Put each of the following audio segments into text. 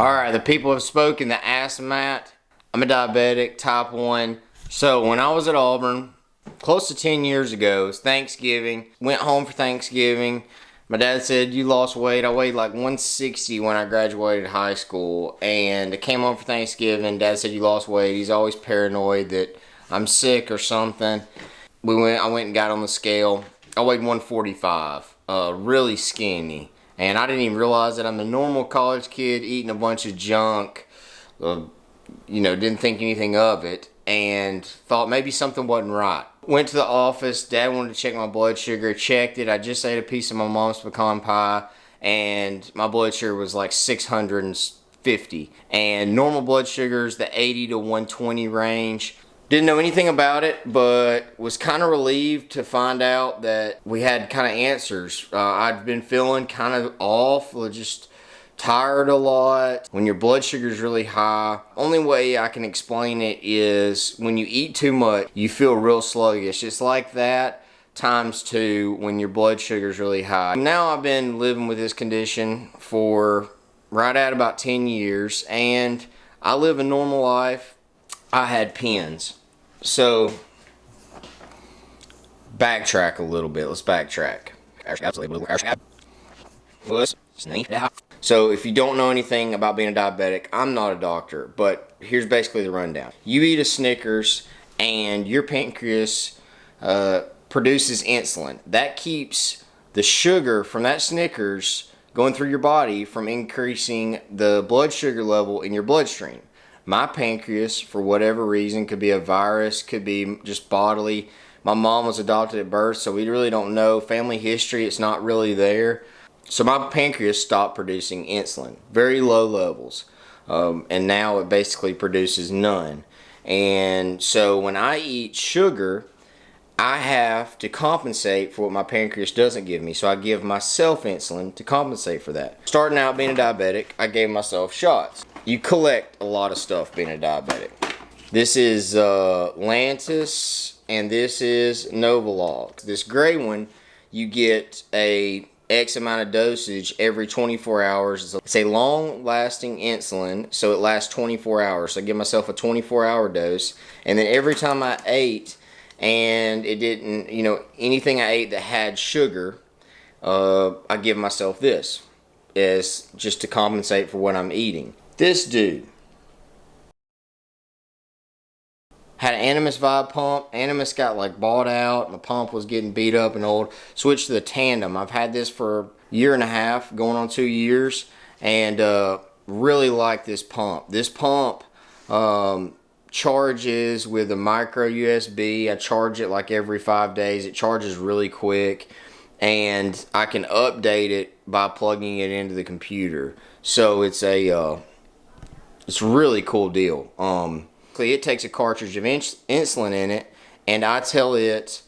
Alright, the people have spoken. The Ask Matt. I'm a diabetic, type 1. So when I was at Auburn, close to 10 years ago, it was Thanksgiving. Went home for Thanksgiving. My dad said, you lost weight. I weighed like 160 when I graduated high school. And I came home for Thanksgiving. Dad said, you lost weight. He's always paranoid that I'm sick or something. I went and got on the scale. I weighed 145. Really skinny. And I didn't even realize that I'm a normal college kid eating a bunch of junk. Didn't think anything of it. And thought maybe something wasn't right. Went to the office. Dad wanted to check my blood sugar. Checked it. I just ate a piece of my mom's pecan pie. And my blood sugar was like 650. And normal blood sugar is the 80 to 120 range. Didn't know anything about it, but was kind of relieved to find out that we had kind of answers. I'd been feeling kind of off, just tired a lot. When your blood sugar is really high, only way I can explain it is when you eat too much, you feel real sluggish. It's like that times 2 when your blood sugar is really high. Now I've been living with this condition for right at about 10 years, and I live a normal life. I had pins. So, backtrack a little bit. Let's backtrack. So, if you don't know anything about being a diabetic, I'm not a doctor, but here's basically the rundown. You eat a Snickers, and your pancreas produces insulin. That keeps the sugar from that Snickers going through your body from increasing the blood sugar level in your bloodstream. My pancreas, for whatever reason, could be a virus, could be just bodily. My mom was adopted at birth, so we really don't know. Family history, it's not really there. So my pancreas stopped producing insulin. Very low levels. And now it basically produces none. And so when I eat sugar, I have to compensate for what my pancreas doesn't give me. So I give myself insulin to compensate for that. Starting out being a diabetic, I gave myself shots. You collect a lot of stuff being a diabetic. This is Lantus, and this is Novolog. This gray one, you get a X amount of dosage every 24 hours. It's a long-lasting insulin, so it lasts 24 hours. So I give myself a 24-hour dose, and then every time I ate, and it didn't, anything I ate that had sugar, I give myself this, as just to compensate for what I'm eating. This dude had an Animus Vibe pump. Animus got bought out. My pump was getting beat up and old. Switched to the Tandem. I've had this for a year and a half, going on 2 years, and really like this pump. This pump charges with a micro USB. I charge it like every 5 days. It charges really quick, and I can update it by plugging it into the computer. So it's a really cool deal. It takes a cartridge of insulin in it, and I tell it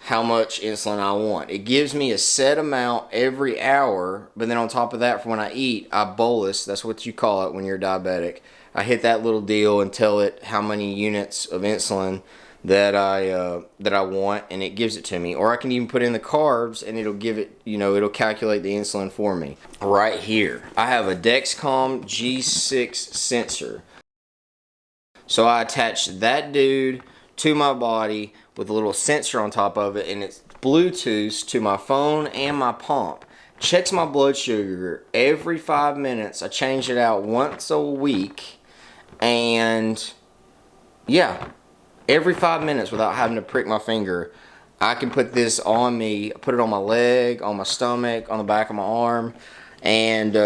how much insulin I want. It gives me a set amount every hour, but then on top of that, for when I eat, I bolus. That's what you call it when you're diabetic. I hit that little deal and tell it how many units of insulin that I want, and it gives it to me. Or I can even put in the carbs, and it'll give it, it'll calculate the insulin for me. Right here, I have a Dexcom G6 sensor. So I attach that dude to my body with a little sensor on top of it, and it's Bluetooth to my phone and my pump. Checks my blood sugar every 5 minutes. I change it out once a week, and yeah, every 5 minutes without having to prick my finger. I can put this on me, put it on my leg, on my stomach, on the back of my arm, and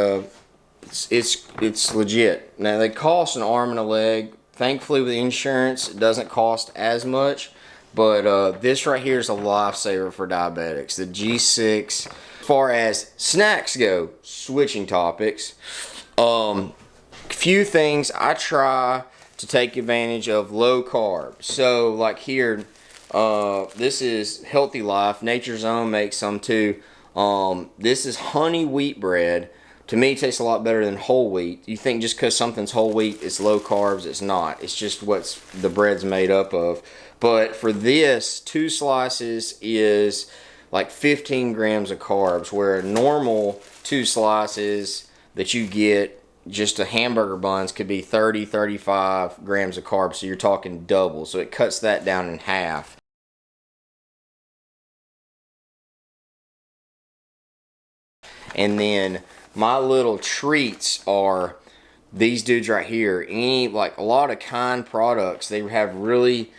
it's legit. Now they cost an arm and a leg. Thankfully with insurance, it doesn't cost as much, but this right here is a lifesaver for diabetics. The G6. As far as snacks go, switching topics, few things I try to take advantage of low carb. So like here, this is Healthy Life. Nature's Own makes some too. This is honey wheat bread. To me, it tastes a lot better than whole wheat. You think just because something's whole wheat, it's low carbs. It's not. It's just what the bread's made up of. But for this, 2 slices is like 15 grams of carbs, where a normal 2 slices that you get just a hamburger buns could be 30, 35 grams of carbs. So you're talking double. So it cuts that down in half. And then my little treats are these dudes right here. Like a lot of Kind products, they have really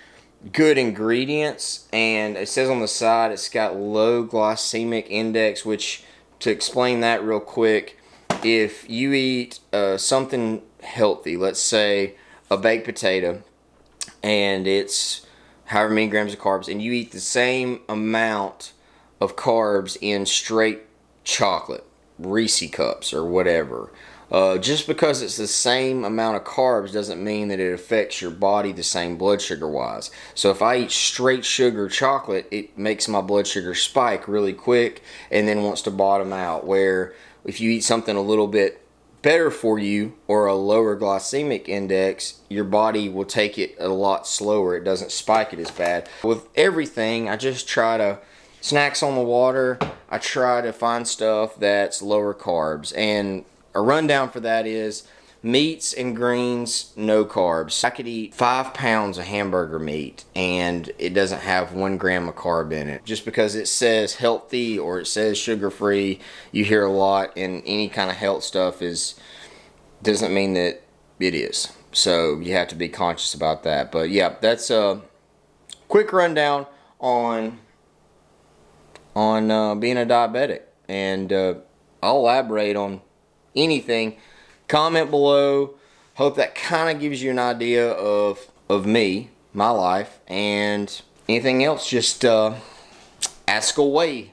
good ingredients, and it says on the side it's got low glycemic index, which, to explain that real quick, if you eat something healthy, let's say a baked potato, and it's however many grams of carbs, and you eat the same amount of carbs in straight chocolate, Reese cups or whatever, just because it's the same amount of carbs doesn't mean that it affects your body the same blood sugar wise. So if I eat straight sugar chocolate, it makes my blood sugar spike really quick and then wants to bottom out. Where if you eat something a little bit better for you or a lower glycemic index, your body will take it a lot slower. It doesn't spike it as bad. With everything, I just try to snacks on the water, I try to find stuff that's lower carbs. And a rundown for that is meats and greens, no carbs. I could eat 5 pounds of hamburger meat and it doesn't have 1 gram of carb in it. Just because it says healthy or it says sugar-free, you hear a lot, and any kind of health stuff doesn't mean that it is. So you have to be conscious about that. But yeah, that's a quick rundown on being a diabetic, and I'll elaborate on anything. Comment below. Hope that kind of gives you an idea of me, my life, and anything else, just ask away.